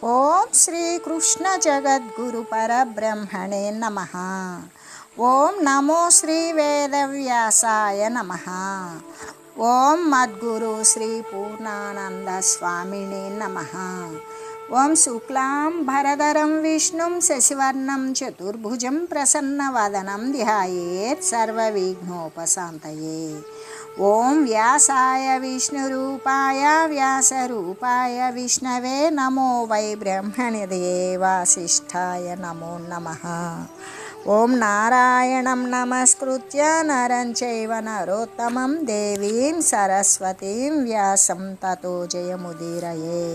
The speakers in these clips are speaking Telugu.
ఓం శ్రీ కృష్ణ జగద్గురు పరబ్రహ్మణే నమః. ఓం నమో శ్రీ వేదవ్యాసాయ నమః. ఓం మద్గురు శ్రీ పూర్ణానంద స్వామినే నమః. ఓం శుక్లాం భరధరం విష్ణుం శశివర్ణం చతుర్భుజం ప్రసన్నవదనం ధ్యాయేత్ సర్వవిఘ్నోపశాంతయే. ఓం వ్యాసాయ విష్ణురూపాయ వ్యాసరూపాయ విష్ణవే నమో వై బ్రహ్మణిదేవాసిష్ఠాయ నమో నమః. ఓం నారాయణం నమస్కృత్య నరం చైవ నరోత్తమం దేవీం సరస్వతీం వ్యాసం తతో జయముదీరయే.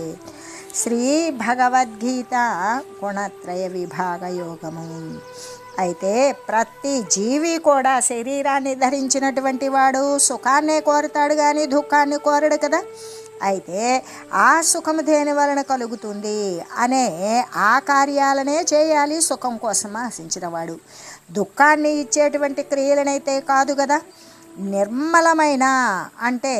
శ్రీ భగవద్గీత గుణత్రయ విభాగ యోగము. అయితే ప్రతి జీవి కూడా శరీరాన్ని ధరించినటువంటి వాడు సుఖాన్నే కోరుతాడు కానీ దుఃఖాన్ని కోరడు కదా. అయితే ఆ సుఖము దేని వలన కలుగుతుంది అనే ఆ కార్యాలనే చేయాలి సుఖం కోసం ఆశించిన వాడు. దుఃఖాన్ని ఇచ్చేటువంటి క్రియలనైతే కాదు కదా. నిర్మలమైన అంటే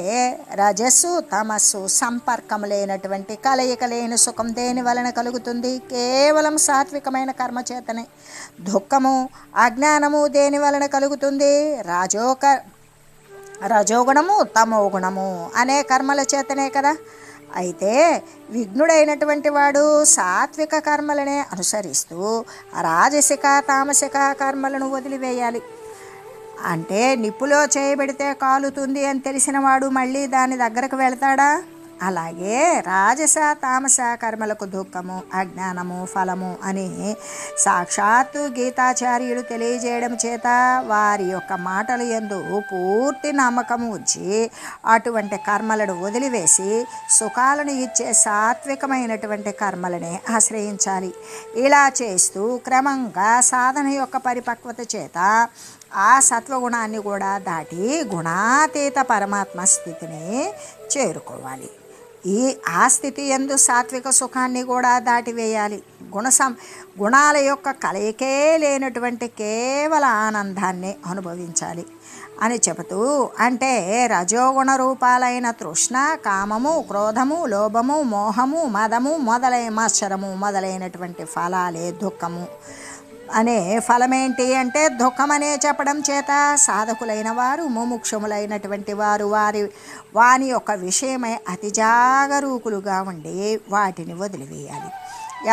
రజస్సు తమస్సు సంపర్కం లేనటువంటి కలయిక లేని సుఖం దేని వలన కలుగుతుంది? కేవలం సాత్వికమైన కర్మ చేతనే. దుఃఖము అజ్ఞానము దేని వలన కలుగుతుంది? రజోగుణము తమోగుణము అనే కర్మల చేతనే కదా. అయితే విఘ్నుడైనటువంటి వాడు సాత్విక కర్మలనే అనుసరిస్తూ రాజసిక తామసిక కర్మలను వదిలివేయాలి. అంటే నిప్పులో చేయబెడితే కాలుతుంది అని తెలిసిన వాడు మళ్ళీ దాని దగ్గరకు వెళ్తాడా? అలాగే రాజస తామస కర్మలకు దుఃఖము అజ్ఞానము ఫలము అని సాక్షాత్తు గీతాచార్యులు తెలియజేయడం చేత వారి యొక్క మాటల యందు పూర్తి నమ్మకము ఉంచి అటువంటి కర్మలను వదిలివేసి సుఖాలను ఇచ్చే సాత్వికమైనటువంటి కర్మలనే ఆశ్రయించాలి. ఇలా చేస్తూ క్రమంగా సాధన యొక్క పరిపక్వత చేత ఆ సత్వగుణాన్ని కూడా దాటి గుణాతీత పరమాత్మ స్థితిని చేరుకోవాలి. ఆ స్థితి యందు సాత్విక సుఖాన్ని కూడా దాటివేయాలి. గుణాల యొక్క కలయికే లేనటువంటి కేవల ఆనందాన్ని అనుభవించాలి అని చెబుతూ, అంటే రజోగుణ రూపాలైన తృష్ణ, కామము, క్రోధము, లోభము, మోహము, మదము మత్సరము మొదలైనటువంటి ఫలాలే దుఃఖము. అనే ఫలమేంటి అంటే దుఃఖమనే చెప్పడం చేత సాధకులైన వారు ముముక్షములైనటువంటి వారు వాని యొక్క విషయమై అతి జాగరూకులుగా ఉండి వాటిని వదిలివేయాలి.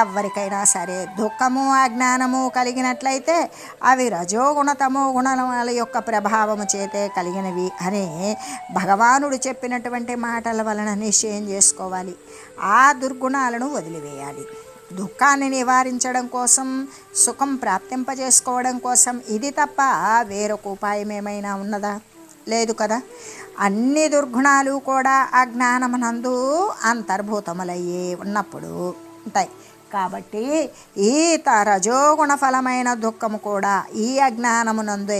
ఎవరికైనా సరే దుఃఖము అజ్ఞానము కలిగినట్లయితే అవి రజోగుణ తమో గుణాల యొక్క ప్రభావము చేతే కలిగినవి అని భగవానుడు చెప్పినటువంటి మాటల వలన నిశ్చయం చేసుకోవాలి. ఆ దుర్గుణాలను వదిలివేయాలి. దుఃఖాన్ని నివారించడం కోసం సుఖం ప్రాప్తింపజేసుకోవడం కోసం ఇది తప్ప వేరొక ఉపాయం ఏమైనా ఉన్నదా? లేదు కదా. అన్ని దుర్గుణాలు కూడా అజ్ఞానమునందు అంతర్భూతములయ్యే ఉన్నప్పుడు ఉంటాయి. కాబట్టి ఈ రజోగుణ ఫలమైన దుఃఖము కూడా ఈ అజ్ఞానమునందే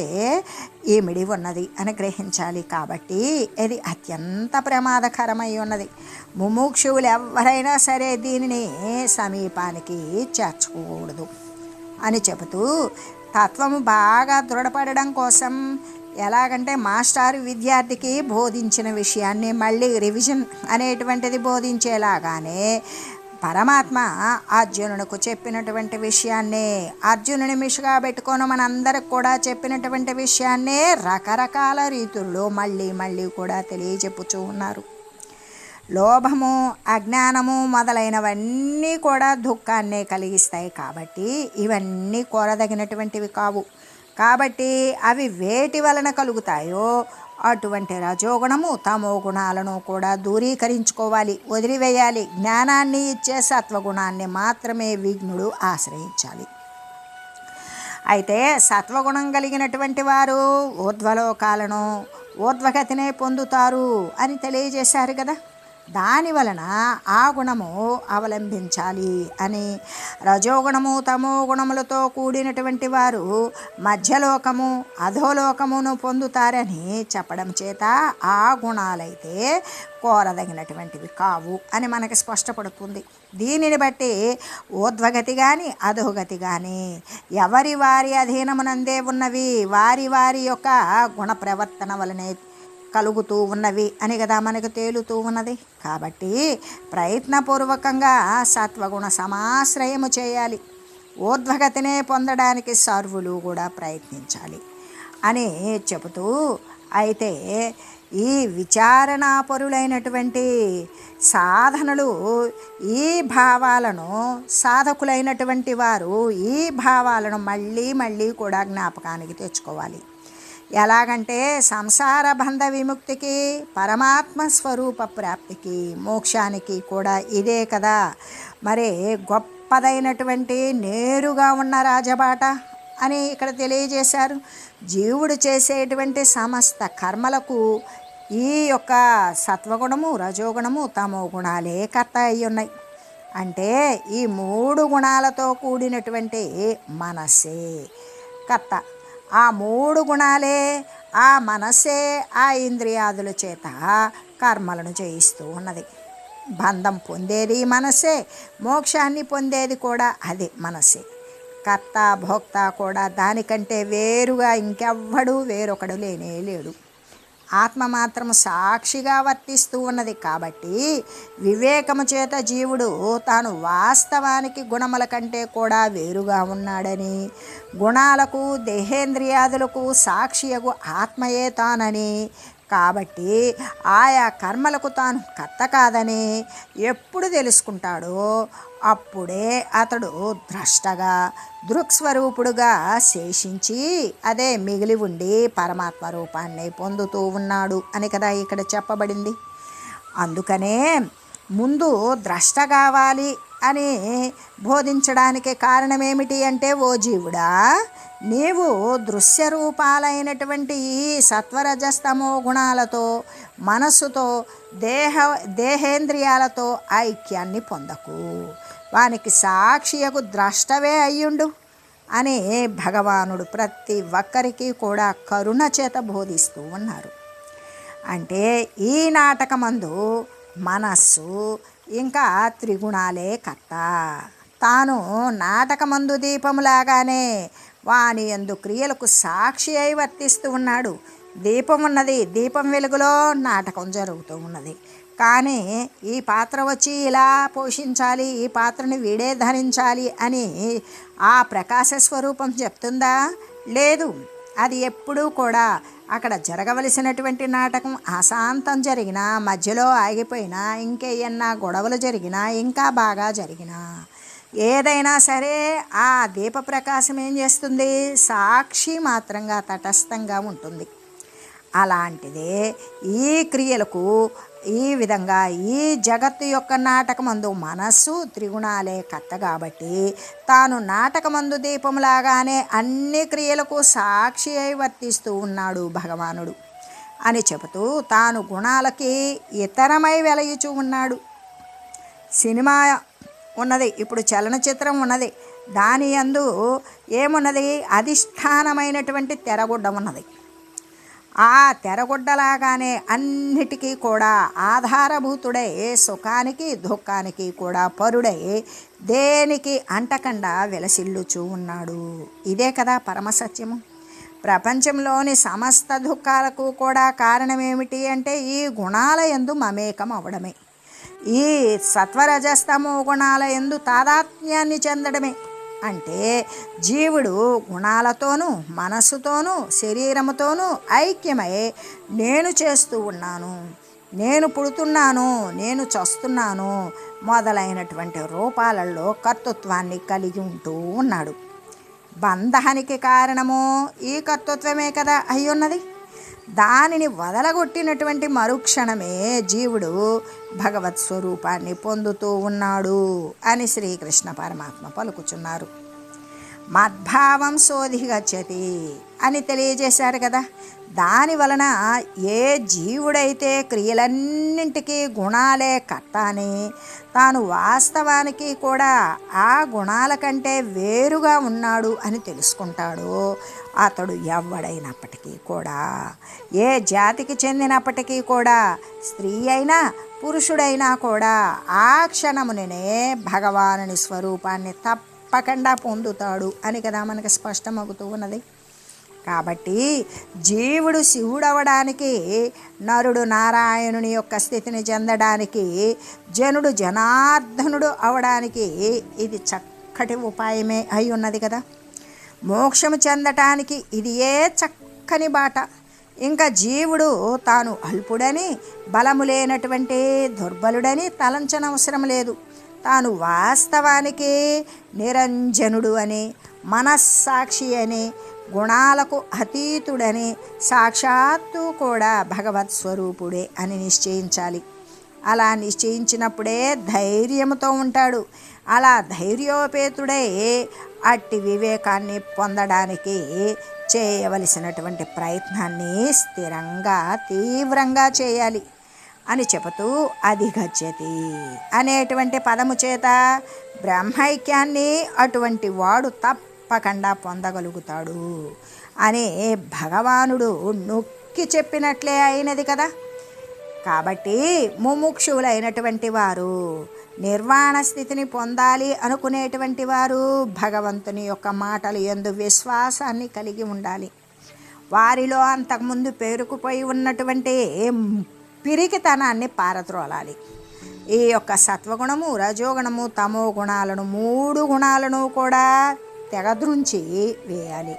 ఈమిడి ఉన్నది అని గ్రహించాలి. కాబట్టి ఇది అత్యంత ప్రమాదకరమై ఉన్నది. ముముక్షువులు ఎవరైనా సరే దీనిని సమీపానికి చేర్చుకోకూడదు అని చెబుతూ తత్వము బాగా దృఢపడడం కోసం ఎలాగంటే మాస్టారు విద్యార్థికి బోధించిన విషయాన్ని మళ్ళీ రివిజన్ అనేటువంటిది బోధించేలాగానే పరమాత్మ అర్జునునికి చెప్పినటువంటి విషయాన్నే అర్జునుని మిషగా పెట్టుకొని మనందరికి కూడా చెప్పినటువంటి విషయాన్నే రకరకాల రీతుల్లో మళ్ళీ కూడా తెలియజెప్పుచూ ఉన్నారు. లోభము అజ్ఞానము మొదలైనవన్నీ కూడా దుఃఖాన్నే కలిగిస్తాయి. కాబట్టి ఇవన్నీ కోరదగినటువంటివి కావు. కాబట్టి అవి వేటి వలన కలుగుతాయో అటువంటి రజోగుణము తమో గుణాలను కూడా దూరీకరించుకోవాలి, వదిలివేయాలి. జ్ఞానాన్ని ఇచ్చే సత్వగుణాన్ని మాత్రమే విఘ్నుడు ఆశ్రయించాలి. అయితే సత్వగుణం కలిగినటువంటి వారు ఊర్ధ్వలోకాలను ఊర్ధ్వగతినే పొందుతారు అని తెలియజేశారు కదా. దాని వలన ఆ గుణము అవలంబించాలి అని రజోగుణము తమో గుణములతో కూడినటువంటి వారు మధ్యలోకము అధోలోకమును పొందుతారని చెప్పడం చేత ఆ గుణాలైతే కోరదగినటువంటివి కావు అని మనకి స్పష్టపడుతుంది. దీనిని బట్టి ఊర్ధ్వగతి కానీ అధోగతి కానీ వారి అధీనమునందే ఉన్నవి. వారి యొక్క గుణ ప్రవర్తన వలనే కలుగుతూ ఉన్నవి అని కదా మనకు తేలుతూ ఉన్నది. కాబట్టి ప్రయత్నపూర్వకంగా సత్వగుణ సమాశ్రయము చేయాలి. ఊర్ధ్వగతినే పొందడానికి సర్వులు కూడా ప్రయత్నించాలి అని చెబుతూ, అయితే ఈ విచారణాపరులైనటువంటి సాధనలు ఈ భావాలను, సాధకులైనటువంటి వారు ఈ భావాలను మళ్ళీ మళ్ళీ కూడా జ్ఞాపకానికి తెచ్చుకోవాలి. ఎలాగంటే సంసార బంధ విముక్తికి, పరమాత్మ స్వరూప ప్రాప్తికి, మోక్షానికి కూడా ఇదే కదా మరి గొప్పదైనటువంటి నేరుగా ఉన్న రాజబాట అని ఇక్కడ తెలియజేశారు. జీవుడు చేసేటువంటి సమస్త కర్మలకు ఈ యొక్క సత్వగుణము, రజోగుణము, తమో గుణాలే కర్త అయి ఉన్నాయి. అంటే ఈ 3 గుణాలతో కూడినటువంటి మనస్సే కర్త. ఆ 3 గుణాలే, ఆ మనస్సే ఆ ఇంద్రియాదుల చేత కర్మలను చేయిస్తూ ఉన్నది. బంధం పొందేది మనస్సే, మోక్షాన్ని పొందేది కూడా అదే మనస్సే. కర్త భోక్త కూడా దానికంటే వేరుగా ఇంకెవ్వడు వేరొకడు లేనే లేడు. ఆత్మ మాత్రం సాక్షిగా వర్తిస్తూ ఉన్నది. కాబట్టి వివేకము చేత జీవుడు తాను వాస్తవానికి గుణముల కంటే కూడా వేరుగా ఉన్నాడని, గుణాలకు దేహేంద్రియాదులకు సాక్షియగు ఆత్మయే తానని, కాబట్టి ఆయా కర్మలకు తాను కర్త కాదని ఎప్పుడు తెలుసుకుంటాడో అప్పుడే అతడు ద్రష్టగా, దృక్స్వరూపుడుగా శేషించి అదే మిగిలి ఉండి పరమాత్మ రూపాన్ని పొందుతూ ఉన్నాడు అని కదా ఇక్కడ చెప్పబడింది. అందుకనే ముందు ద్రష్ట కావాలి అని బోధించడానికి కారణమేమిటి అంటే, ఓ జీవుడా, నీవు దృశ్య రూపాలైనటువంటి ఈ సత్వరజస్తమో గుణాలతో, మనస్సుతో, దేహేంద్రియాలతో ఐక్యాన్ని పొందకు, వానికి సాక్షియకు ద్రష్టవే అయ్యుండు అని భగవానుడు ప్రతి ఒక్కరికి కూడా కరుణ చేత బోధిస్తూ ఉన్నారు. అంటే ఈ నాటకమందు మనస్సు ఇంకా త్రిగుణాలే కర్త. తాను నాటకమందు దీపములాగానే వాని యందు క్రియలకు సాక్షి అయి వర్తిస్తూ ఉన్నాడు. దీపం ఉన్నది, దీపం వెలుగులో నాటకం జరుగుతూ ఉన్నది. కానీ ఈ పాత్ర వచ్చి ఇలా పోషించాలి, ఈ పాత్రని వీడే ధరించాలి అని ఆ ప్రకాశ స్వరూపం చెప్తుందా? లేదు. అది ఎప్పుడూ కూడా అక్కడ జరగవలసినటువంటి నాటకం అశాంతం జరిగినా, మధ్యలో ఆగిపోయినా, ఇంకేయన్నా గొడవలు జరిగినా, ఇంకా బాగా జరిగినా, ఏదైనా సరే ఆ దీప ప్రకాశం ఏం చేస్తుంది? సాక్షి మాత్రంగా తటస్థంగా ఉంటుంది. అలాంటిదే ఈ క్రియలకు ఈ విధంగా ఈ జగత్తు యొక్క నాటకమందు మనస్సు త్రిగుణాలే కర్త కాబట్టి తాను నాటకమందు దీపంలాగానే అన్ని క్రియలకు సాక్షి అయి వర్తిస్తూ ఉన్నాడు భగవానుడు అని చెబుతూ తాను గుణాలకి ఇతరమై వెలయుచూ ఉన్నాడు. సినిమా ఉన్నది, ఇప్పుడు చలనచిత్రం ఉన్నది, దాని యందు ఏమున్నది? అధిష్టానమైనటువంటి తెరగుడ్డ ఉన్నది. ఆ తెరగుడ్డలాగానే అన్నిటికీ కూడా ఆధారభూతుడై సుఖానికి దుఃఖానికి కూడా పరుడై దేనికి అంటకుండా వెలసిల్లుచూ ఉన్నాడు. ఇదే కదా పరమసత్యము. ప్రపంచంలోని సమస్త దుఃఖాలకు కూడా కారణమేమిటి అంటే ఈ గుణాల యందు మమేకం అవడమే, ఈ సత్వరజస్తమో గుణాల యందు తాదాత్మ్యాన్ని చెందడమే. అంటే జీవుడు గుణాలతోనూ మనస్సుతోనూ శరీరముతోనూ ఐక్యమై నేను చేస్తూ ఉన్నాను, నేను పుడుతున్నాను, నేను చస్తున్నాను మొదలైనటువంటి రూపాలలో కర్తృత్వాన్ని కలిగి ఉంటూ ఉన్నాడు. బంధానికి కారణము ఈ కర్తృత్వమే కదా అయ్యున్నది. దానిని వదలగొట్టినటువంటి మరుక్షణమే జీవుడు భగవత్ స్వరూపాన్ని పొందుతూ ఉన్నాడు అని శ్రీకృష్ణ పరమాత్మ పలుకుచున్నారు. మద్భావం శోధిగచ్చతి అని తెలియజేశారు కదా. దాని వలన ఏ జీవుడైతే క్రియలన్నింటికీ గుణాలే కర్త అని తాను వాస్తవానికి కూడా ఆ గుణాల కంటే వేరుగా ఉన్నాడు అని తెలుసుకుంటాడో అతడు ఎవడైనప్పటికీ కూడా, ఏ జాతికి చెందినప్పటికీ కూడా, స్త్రీ అయినా పురుషుడైనా కూడా ఆ క్షణమునే భగవానుని స్వరూపాన్ని తప్పకుండా పొందుతాడు అని కదా మనకు స్పష్టమవుతూ ఉన్నది. కాబట్టి జీవుడు శివుడవడానికి, నరుడు నారాయణుని యొక్క స్థితిని చెందడానికి, జనుడు జనార్దనుడు అవడానికి ఇది చక్కటి ఉపాయమే అయి ఉన్నది కదా. మోక్షము చెందటానికి ఇది చక్కని బాట. ఇంకా జీవుడు తాను అల్పుడని, బలము లేనటువంటి దుర్బలుడని తలంచనవసరం లేదు. తాను వాస్తవానికి నిరంజనుడు అని, మనస్సాక్షి అని, గుణాలకు అతీతుడని, సాక్షాత్తు కూడా భగవత్ స్వరూపుడే అని నిశ్చయించాలి. అలా నిశ్చయించినప్పుడే ధైర్యంతో ఉంటాడు. అలా ధైర్యోపేతుడై అట్టి వివేకాన్ని పొందడానికి చేయవలసినటువంటి ప్రయత్నాన్ని స్థిరంగా తీవ్రంగా చేయాలి అని చెబుతూ, అధిగచ్చతి అనేటువంటి పదము చేత బ్రహ్మైక్యాన్ని అటువంటి వాడు తప్పకుండా పొందగలుగుతాడు అని భగవానుడు నొక్కి చెప్పినట్లే అయినది కదా. కాబట్టి ముముక్షువులైనటువంటి వారు, నిర్వాణ స్థితిని పొందాలి అనుకునేటువంటి వారు భగవంతుని యొక్క మాటలు యందు విశ్వాసాన్ని కలిగి ఉండాలి. వారిలో అంతకుముందు పేరుకుపోయి ఉన్నటువంటి పిరికితనాన్ని పారద్రోలాలి. ఈ యొక్క సత్వగుణము, రజోగుణము, తమో గుణాలను, 3 గుణాలను కూడా తెగద్రుంచి వేయాలి.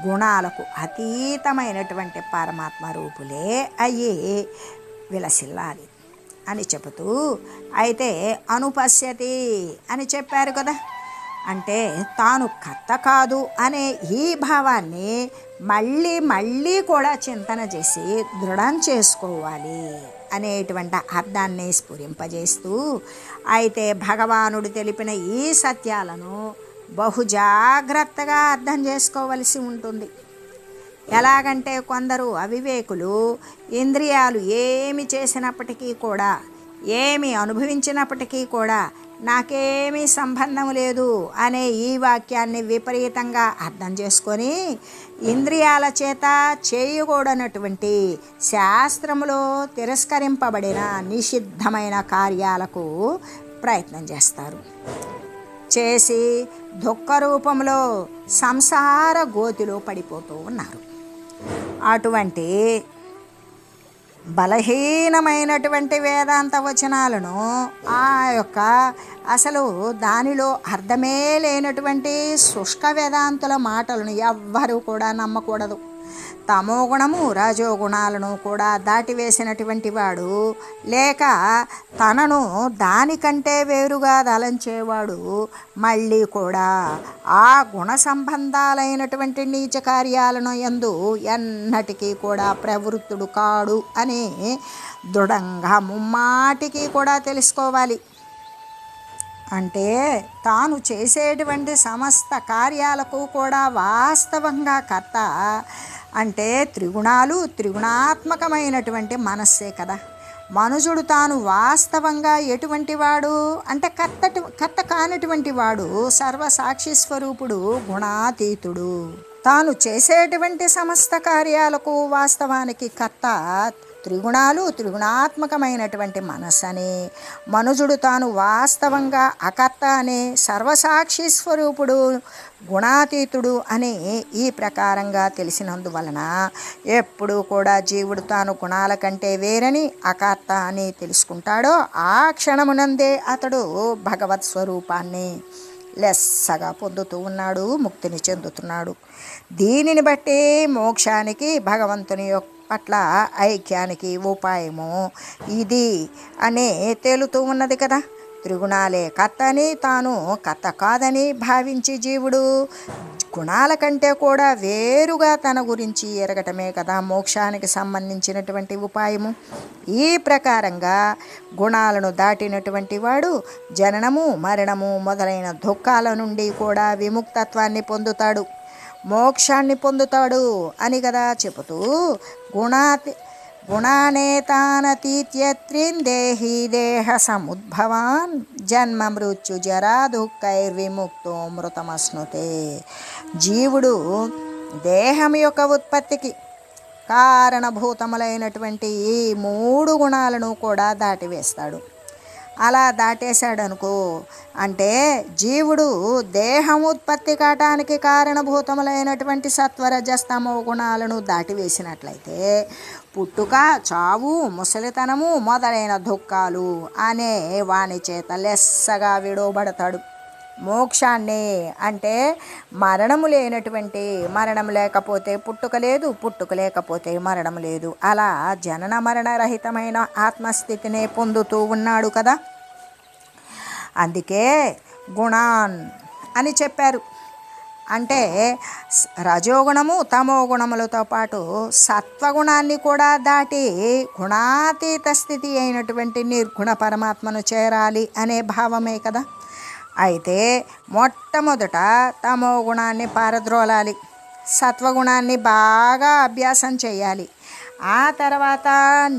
గుణాలకు అతీతమైనటువంటి పరమాత్మ రూపులే అయ్యి విలసిల్లాలి అని చెబుతూ, అయితే అనుపశ్యతి అని చెప్పారు కదా. అంటే తాను కర్త కాదు అనే ఈ భావాన్ని మళ్ళీ మళ్ళీ కూడా చింతన చేసి దృఢం చేసుకోవాలి అనేటువంటి అర్థాన్ని స్ఫురింపజేస్తూ, అయితే భగవానుడు తెలిపిన ఈ సత్యాలను బహు జాగ్రత్తగా అర్థం చేసుకోవలసి ఉంటుంది. ఎలాగంటే కొందరు అవివేకులు ఇంద్రియాలు ఏమి చేసినప్పటికీ కూడా, ఏమి అనుభవించినప్పటికీ కూడా నాకేమీ సంబంధం లేదు అనే ఈ వాక్యాన్ని విపరీతంగా అర్థం చేసుకొని, ఇంద్రియాల చేత చేయకూడనటువంటి శాస్త్రములో తిరస్కరింపబడిన నిషిద్ధమైన కార్యాలకు ప్రయత్నం చేస్తారు. చేసి దుఃఖ రూపంలో సంసార గోతిలో పడిపోతూ ఉన్నారు. అటువంటి బలహీనమైనటువంటి వేదాంత వచనాలను, ఆ యొక్క అసలు దానిలో అర్థమే లేనటువంటి శుష్క వేదాంతుల మాటలను ఎవ్వరూ కూడా నమ్మకూడదు. తమో గుణము, రజోగుణాలను కూడా దాటివేసినటువంటి వాడు, లేక తనను దానికంటే వేరుగా దలంచేవాడు మళ్ళీ కూడా ఆ గుణ సంబంధాలైనటువంటి నీచ కార్యాలను యందు ఎన్నటికీ కూడా ప్రవృత్తుడు కాడు అని దృఢంగా ముమ్మాటికి కూడా తెలుసుకోవాలి. అంటే తాను చేసేటువంటి సమస్త కార్యాలకు కూడా వాస్తవంగా కర్త అంటే త్రిగుణాలు, త్రిగుణాత్మకమైనటువంటి మనస్సే కదా. మనుషుడు తాను వాస్తవంగా ఎటువంటి వాడు అంటే కర్త కానటువంటి వాడు, సర్వసాక్షి స్వరూపుడు, గుణాతీతుడు. తాను చేసేటువంటి సమస్త కార్యాలకు వాస్తవానికి కర్త త్రిగుణాలు, త్రిగుణాత్మకమైనటువంటి మనస్సని, మనుజుడు తాను వాస్తవంగా అకర్త అనే సర్వసాక్షి స్వరూపుడు, గుణాతీతుడు అని ఈ ప్రకారంగా తెలిసినందువలన ఎప్పుడూ కూడా జీవుడు తాను గుణాల కంటే వేరని, అకర్త అని తెలుసుకుంటాడో ఆ క్షణమునందే అతడు భగవత్ స్వరూపాన్ని లెస్సగా పొందుతూ ఉన్నాడు, ముక్తిని చెందుతున్నాడు. దీనిని బట్టి మోక్షానికి, భగవంతుని పట్ల ఐక్యానికి ఉపాయము ఇది అనే తేలుతూ ఉన్నది కదా. త్రిగుణాలే కర్త అని, తాను కర్త కాదని భావించి జీవుడు గుణాల కంటే కూడా వేరుగా తన గురించి ఎరగటమే కదా మోక్షానికి సంబంధించినటువంటి ఉపాయము. ఈ ప్రకారంగా గుణాలను దాటినటువంటి వాడు జననము, మరణము మొదలైన దుఃఖాల నుండి కూడా విముక్తత్వాన్ని పొందుతాడు, మోక్షాన్ని పొందుతాడు అని కదా చెబుతూ, గుణానేతానతీత్యత్రిం దేహి దేహ సముద్భవాన్ జన్మ మృత్యు జరా దుఃఖైర్విముక్తో మృతమశ్నుతే. జీవుడు దేహం యొక్క ఉత్పత్తికి కారణభూతములైనటువంటి ఈ 3 గుణాలను కూడా దాటివేస్తాడు. అలా దాటేశాడు అనుకో, అంటే జీవుడు దేహం ఉత్పత్తి కావటానికి కారణభూతములైనటువంటి సత్వరజస్తమో గుణాలను దాటివేసినట్లయితే పుట్టుక, చావు, ముసలితనము మొదలైన దుఃఖాలు అనే వాని చేత లెస్సగా విడవబడతాడు. మోక్షాన్ని అంటే మరణము లేనటువంటి, మరణం లేకపోతే పుట్టుక లేదు, పుట్టుక లేకపోతే మరణం లేదు, అలా జనన మరణ రహితమైన ఆత్మస్థితినే పొందుతూ ఉన్నాడు కదా. అందుకే గుణాన్ అని చెప్పారు. అంటే రజోగుణము తమో గుణములతో పాటు సత్వగుణాన్ని కూడా దాటి గుణాతీత స్థితి అయినటువంటి నిర్గుణ పరమాత్మను చేరాలి అనే భావమే కదా. అయితే మొట్టమొదట తమో గుణాన్ని పారద్రోలాలి, సత్వగుణాన్ని బాగా అభ్యాసం చేయాలి. ఆ తర్వాత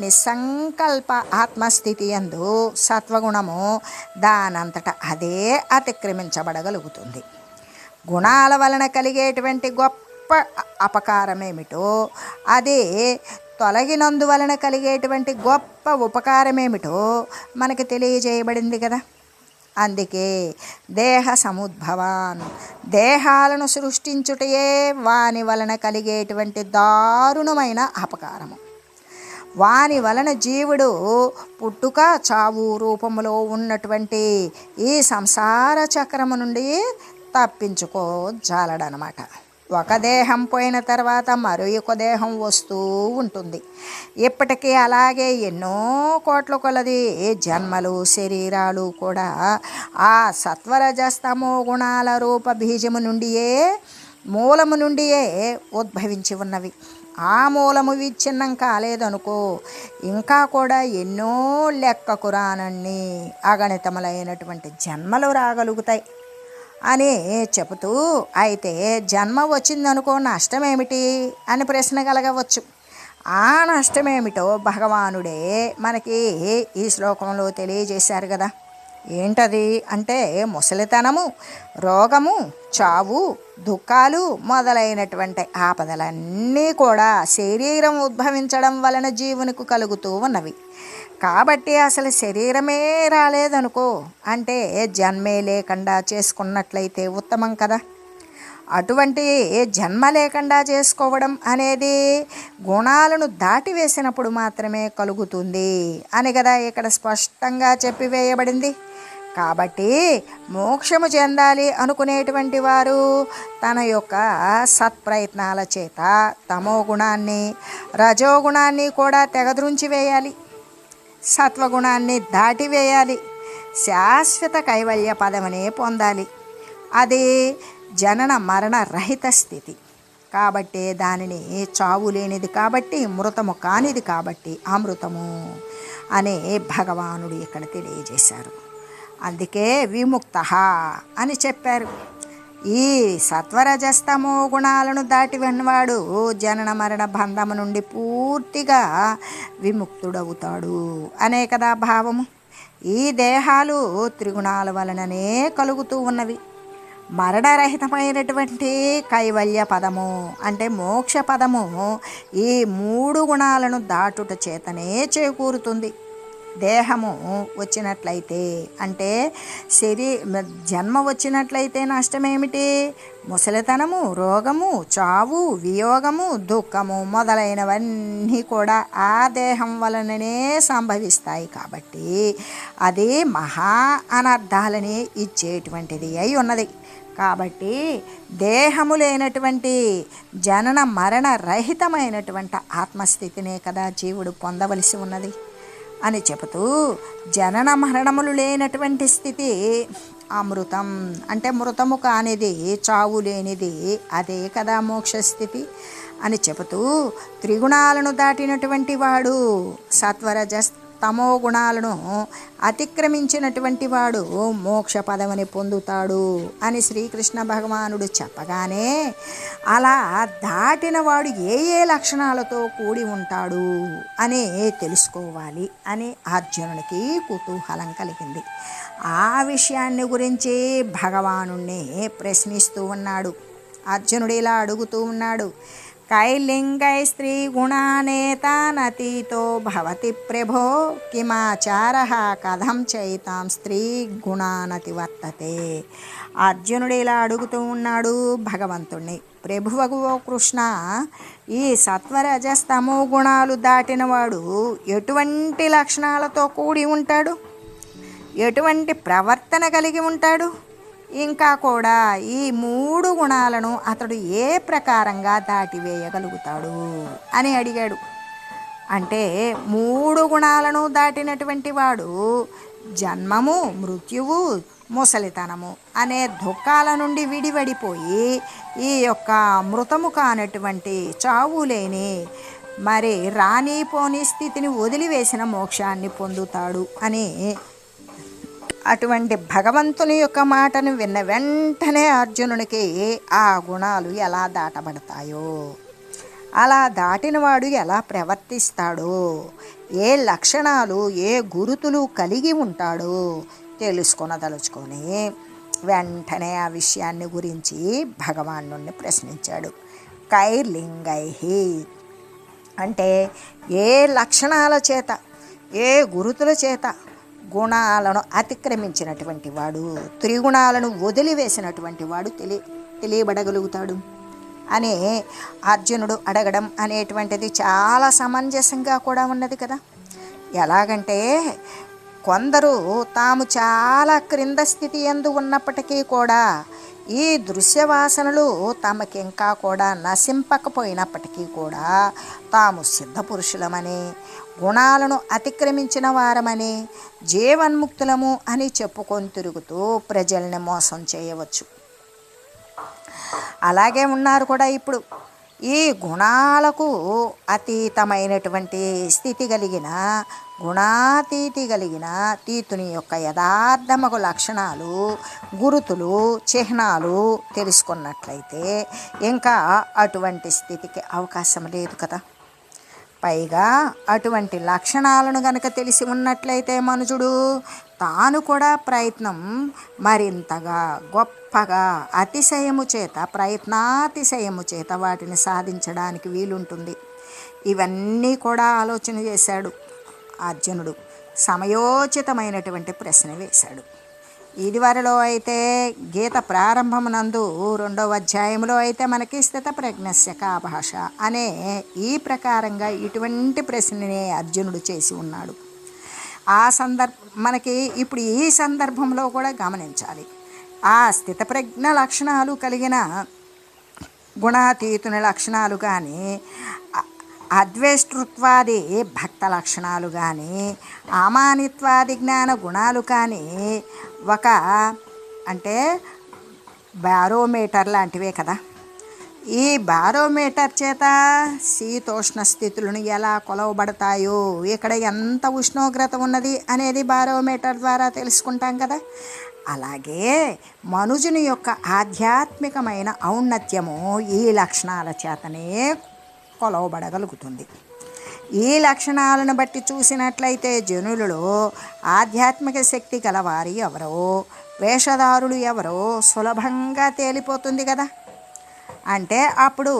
నిస్సంకల్ప ఆత్మస్థితి యందు సత్వగుణము దానంతట అదే అతిక్రమించబడగలుగుతుంది. గుణాల వలన కలిగేటువంటి గొప్ప అపకారమేమిటో, అదే తొలగినందువలన కలిగేటువంటి గొప్ప ఉపకారమేమిటో మనకి తెలియజేయబడింది కదా. అందుకే దేహ సముద్భవాన్, దేహాలను సృష్టించుటయే వాని వలన కలిగేటువంటి దారుణమైన అపకారము. వాని వలన జీవుడు పుట్టుక చావు రూపంలో ఉన్నటువంటి ఈ సంసార చక్రము నుండి తప్పించుకోజాలడనమాట. ఒక దేహం పోయిన తర్వాత మరొక దేహం వస్తూ ఉంటుంది. ఇప్పటికీ అలాగే ఎన్నో కోట్ల కొలది జన్మలు, శరీరాలు కూడా ఆ సత్వరజస్తమో గుణాల రూప బీజము నుండియే, మూలము నుండియే ఉద్భవించి ఉన్నవి. ఆ మూలము విచ్ఛిన్నం కాలేదనుకో, ఇంకా కూడా ఎన్నో లెక్కకు రానన్ని అగణితములైనటువంటి జన్మలు రాగలుగుతాయి అని చెబుతూ, అయితే జన్మ వచ్చిందనుకో నష్టమేమిటి అని ప్రశ్న కలగవచ్చు. ఆ నష్టమేమిటో భగవానుడే మనకి ఈ శ్లోకంలో తెలియజేశారు కదా. ఏంటది అంటే ముసలితనము, రోగము, చావు, దుఃఖాలు మొదలైనటువంటి ఆపదలన్నీ కూడా శరీరం ఉద్భవించడం వలన జీవునికి కలుగుతూ ఉన్నవి. కాబట్టి అసలు శరీరమే రాలేదనుకో, అంటే జన్మే లేకుండా చేసుకున్నట్లయితే ఉత్తమం కదా. అటువంటి జన్మ లేకుండా చేసుకోవడం అనేది గుణాలను దాటివేసినప్పుడు మాత్రమే కలుగుతుంది అని కదా ఇక్కడ స్పష్టంగా చెప్పివేయబడింది. కాబట్టి మోక్షము చెందాలి అనుకునేటువంటి వారు తన యొక్క సత్ప్రయత్నాల చేత తమో గుణాన్ని, రజోగుణాన్ని కూడా తెగద్రుంచి వేయాలి, సత్వగుణాన్ని దాటివేయాలి, శాశ్వత కైవల్య పదవినే పొందాలి. అది జనన మరణ రహిత స్థితి కాబట్టి, దానిని చావు లేనిది కాబట్టి, మృతము కానిది కాబట్టి అమృతము అనే భగవానుడు ఇక్కడ తెలియజేశారు. అందుకే విముక్త అని చెప్పారు. ఈ సత్వరజస్తమో గుణాలను దాటి వెన్నవాడు జనన మరణ బంధము నుండి పూర్తిగా విముక్తుడవుతాడు అనే కదా భావము. ఈ దేహాలు త్రిగుణాల వలననే కలుగుతూ ఉన్నవి. మరణరహితమైనటువంటి కైవల్య పదము అంటే మోక్ష పదము ఈ మూడు గుణాలను దాటుట చేతనే చేకూరుతుంది. దేహము వచ్చినట్లయితే అంటే జన్మ వచ్చినట్లయితే నష్టమేమిటి? ముసలితనము, రోగము, చావు, వియోగము, దుఃఖము మొదలైనవన్నీ కూడా ఆ దేహం వలననే సంభవిస్తాయి. కాబట్టి అది మహా అనర్థాలని ఇచ్చేటువంటిది అయి ఉన్నది. కాబట్టి దేహము లేనటువంటి జనన మరణ రహితమైనటువంటి ఆత్మస్థితినే కదా జీవుడు పొందవలసి ఉన్నది అని చెబుతూ, జనన మరణములు లేనటువంటి స్థితి అమృతం అంటే మృతము కానిది, చావు లేనిది, అదే కదా మోక్షస్థితి అని చెబుతూ, త్రిగుణాలను దాటినటువంటి వాడు, సత్వరజ తమో గుణాలను అతిక్రమించినటువంటి వాడు మోక్ష పదవిని పొందుతాడు అని శ్రీకృష్ణ భగవానుడు చెప్పగానే, అలా దాటిన వాడు ఏ ఏ లక్షణాలతో కూడి ఉంటాడు అని తెలుసుకోవాలి అని అర్జునునికి కుతూహలం కలిగింది. ఆ విషయాన్ని గురించి భగవానుణ్ణి ప్రశ్నిస్తూ ఉన్నాడు. అర్జునుడు ఇలా అడుగుతూ ఉన్నాడు, कैर्लिङ्गै स्त्रीगुणानेतानतीतो भवति प्रभो किमाचारः कथं चैतां స్త్రీగుణానతి వర్తతే. అర్జునుడు ఇలా అడుగుతూ ఉన్నాడు భగవంతుణ్ణి, ప్రభువగు ఓ కృష్ణ, ఈ సత్వరజస్తమో గుణాలు దాటినవాడు ఎటువంటి లక్షణాలతో కూడి ఉంటాడు, ఎటువంటి ప్రవర్తన కలిగి ఉంటాడు, ఇంకా కూడా ఈ 3 గుణాలను అతడు ఏ ప్రకారంగా దాటివేయగలుగుతాడు అని అడిగాడు. అంటే 3 గుణాలను దాటినటువంటి వాడు జన్మము, మృత్యువు, ముసలితనము అనే దుఃఖాల నుండి విడివడిపోయి ఈ యొక్క మృతము కానటువంటి చావు లేని మరి రానిపోని స్థితిని వదిలివేసిన మోక్షాన్ని పొందుతాడు అని అటువంటి భగవంతుని యొక్క మాటను విన్న వెంటనే అర్జునునికి ఆ గుణాలు ఎలా దాటబడతాయో, అలా దాటినవాడు ఎలా ప్రవర్తిస్తాడో, ఏ లక్షణాలు ఏ గురుతులు కలిగి ఉంటాడో తెలుసుకొనదలుచుకొని వెంటనే ఆ విషయాన్ని గురించి భగవానుని ప్రశ్నించాడు. కైర్లింగై అంటే ఏ లక్షణాల చేత ఏ గురుతుల చేత గుణాలను అతిక్రమించినటువంటి వాడు, త్రిగుణాలను వదిలివేసినటువంటి వాడు తెలియబడగలుగుతాడు అని అర్జునుడు అడగడం అనేటువంటిది చాలా సమంజసంగా కూడా ఉన్నది కదా. ఎలాగంటే కొందరు తాము చాలా క్రింద స్థితి యందు ఉన్నప్పటికీ కూడా ఈ దృశ్యవాసనలు తమకింకా కూడా నశింపకపోయినప్పటికీ కూడా తాము సిద్ధపురుషులమని, గుణాలను అతిక్రమించిన వారమని, జీవన్ముక్తులము అని చెప్పుకొని తిరుగుతూ ప్రజల్ని మోసం చేయవచ్చు. అలాగే ఉన్నారు కూడా ఇప్పుడు. ఈ గుణాలకు అతీతమైనటువంటి స్థితి కలిగిన, గుణాతీతి కలిగిన తీతుని యొక్క యథార్థమగు లక్షణాలు, గురుతులు, చిహ్నాలు తెలుసుకున్నట్లయితే ఇంకా అటువంటి స్థితికి అవకాశం లేదు కదా. పైగా అటువంటి లక్షణాలను గనక తెలిసి ఉన్నట్లయితే మనుషుడు తాను కూడా ప్రయత్నం మరింతగా గొప్పగా అతిశయము చేత, ప్రయత్నాతిశయము చేత వాటిని సాధించడానికి వీలుంటుంది. ఇవన్నీ కూడా ఆలోచన చేశాడు అర్జునుడు. సమయోచితమైనటువంటి ప్రశ్న వేశాడు. ఇదివరలో అయితే గీత ప్రారంభమునందు 2వ అధ్యాయంలో అయితే మనకి స్థిత ప్రజ్ఞస్య కా భాష అనే ఈ ప్రకారంగా ఇటువంటి ప్రశ్ననే అర్జునుడు చేసి ఉన్నాడు. మనకి ఇప్పుడు ఈ సందర్భంలో కూడా గమనించాలి. ఆ స్థితప్రజ్ఞ లక్షణాలు కలిగిన గుణాతీతుని లక్షణాలు కానీ, అద్వేష్టృత్వాది భక్త లక్షణాలు కానీ, అమానిత్వాది జ్ఞాన గుణాలు కానీ ఒక అంటే బారోమీటర్ లాంటివే కదా. ఈ బారోమీటర్ చేత శీతోష్ణ స్థితులను ఎలా కొలవబడతాయో, ఇక్కడ ఎంత ఉష్ణోగ్రత ఉన్నది అనేది బారోమీటర్ ద్వారా తెలుసుకుంటాం కదా. అలాగే మనుజుని యొక్క ఆధ్యాత్మికమైన ఔన్నత్యము ఈ లక్షణాల చేతనే కొలవబడగలుగుతుంది. ఈ లక్షణాలను బట్టి చూసినట్లయితే జనులలో ఆధ్యాత్మిక శక్తి గలవారి ఎవరో, వేషధారులు ఎవరో సులభంగా తేలిపోతుంది కదా. అంటే అప్పుడు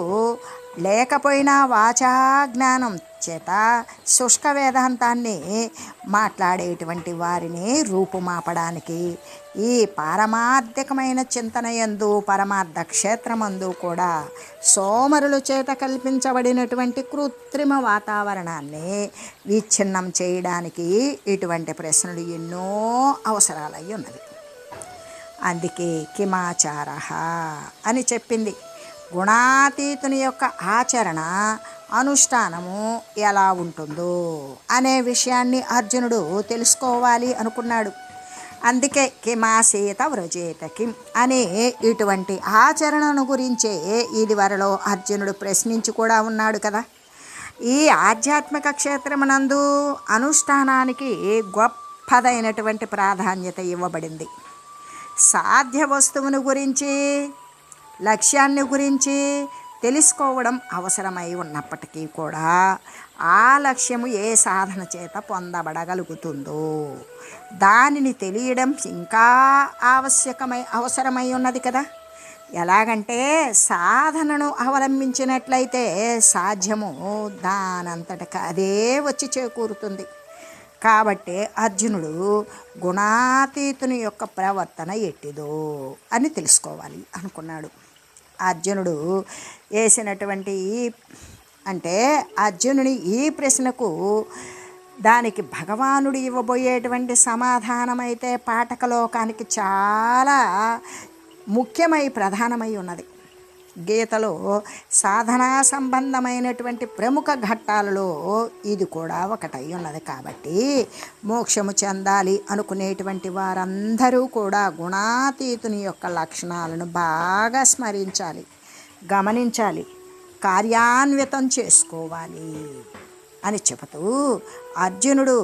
లేకపోయినా వాచా జ్ఞానం చేత శుష్క వేదాంతాన్ని మాట్లాడేటువంటి వారిని రూపుమాపడానికి ఈ పారమార్థికమైన చింతనయందు, పరమార్థ క్షేత్రమందు కూడా సోమరుల చేత కల్పించబడినటువంటి కృత్రిమ వాతావరణాన్ని విచ్ఛిన్నం చేయడానికి ఇటువంటి ప్రశ్నలు ఎన్నో అవసరాలై ఉన్నవి. అందుకే కిమాచార అని చెప్పింది. గుణాతీతుని యొక్క ఆచరణ, అనుష్ఠానము ఎలా ఉంటుందో అనే విషయాన్ని అర్జునుడు తెలుసుకోవాలి అనుకున్నాడు. అందుకే కిమాసీత వ్రజేత కిం అనే ఇటువంటి ఆచరణను గురించే ఇదివరలో అర్జునుడు ప్రశ్నించి కూడా ఉన్నాడు కదా. ఈ ఆధ్యాత్మిక క్షేత్రమునందు అనుష్ఠానానికి గొప్పదైనటువంటి ప్రాధాన్యత ఇవ్వబడింది. సాధ్య వస్తువును గురించి, లక్ష్యాన్ని గురించి తెలుసుకోవడం అవసరమై ఉన్నప్పటికీ కూడా ఆ లక్ష్యము ఏ సాధన చేత పొందబడగలుగుతుందో దానిని తెలియడం ఇంకా అవసరమై ఉన్నది కదా. ఎలాగంటే సాధనను అవలంబించినట్లయితే సాధ్యము దానంతటక అదే వచ్చి చేకూరుతుంది. కాబట్టి అర్జునుడు గుణాతీతుని యొక్క ప్రవర్తన ఎట్టిదో అని తెలుసుకోవాలి అనుకున్నాడు. అర్జునుడు వేసినటువంటి అంటే అర్జునుని ఈ ప్రశ్నకు దానికి భగవానుడు ఇవ్వబోయేటువంటి సమాధానమైతే పాఠకలోకానికి చాలా ముఖ్యమై ప్రధానమై ఉన్నది. గీతలో సాధనా సంబంధమైనటువంటి ప్రముఖ ఘట్టాలలో ఇది కూడా ఒకటై ఉన్నది. కాబట్టి మోక్షము చెందాలి అనుకునేటువంటి వారందరూ కూడా గుణాతీతుని యొక్క లక్షణాలను బాగా స్మరించాలి, గమనించాలి, కార్యాన్వితం చేసుకోవాలి అని చెబుతూ అర్జునుడు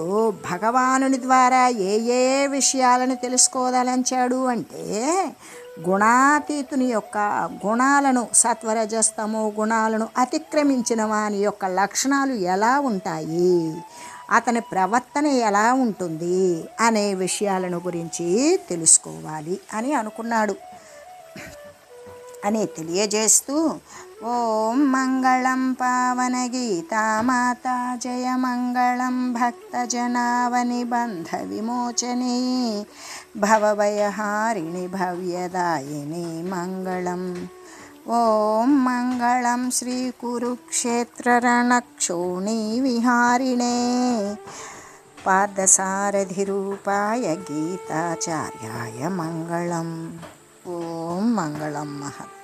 భగవానుని ద్వారా ఏ ఏ విషయాలను తెలుసుకోదలంచాడు అంటే గుణాతీతుని యొక్క గుణాలను, సత్వరజస్తమో గుణాలను అతిక్రమించిన వాని యొక్క లక్షణాలు ఎలా ఉంటాయి, అతని ప్రవర్తన ఎలా ఉంటుంది అనే విషయాలను గురించి తెలుసుకోవాలి అని అనుకున్నాడు అని తెలియజేస్తూ ఓం మంగళం పావన గీతామాతా జయ మంగళం భక్తజనావని బంధ విమోచనే భవభయహారిణి భవ్యదాయిని మంగళం. ఓం మంగళం శ్రీ కురుక్షేత్ర రణక్షోణి విహారిణే పార్థసారథి రూపాయ గీతాచార్యాయ మంగళం. ఓం మంగళం మహత్.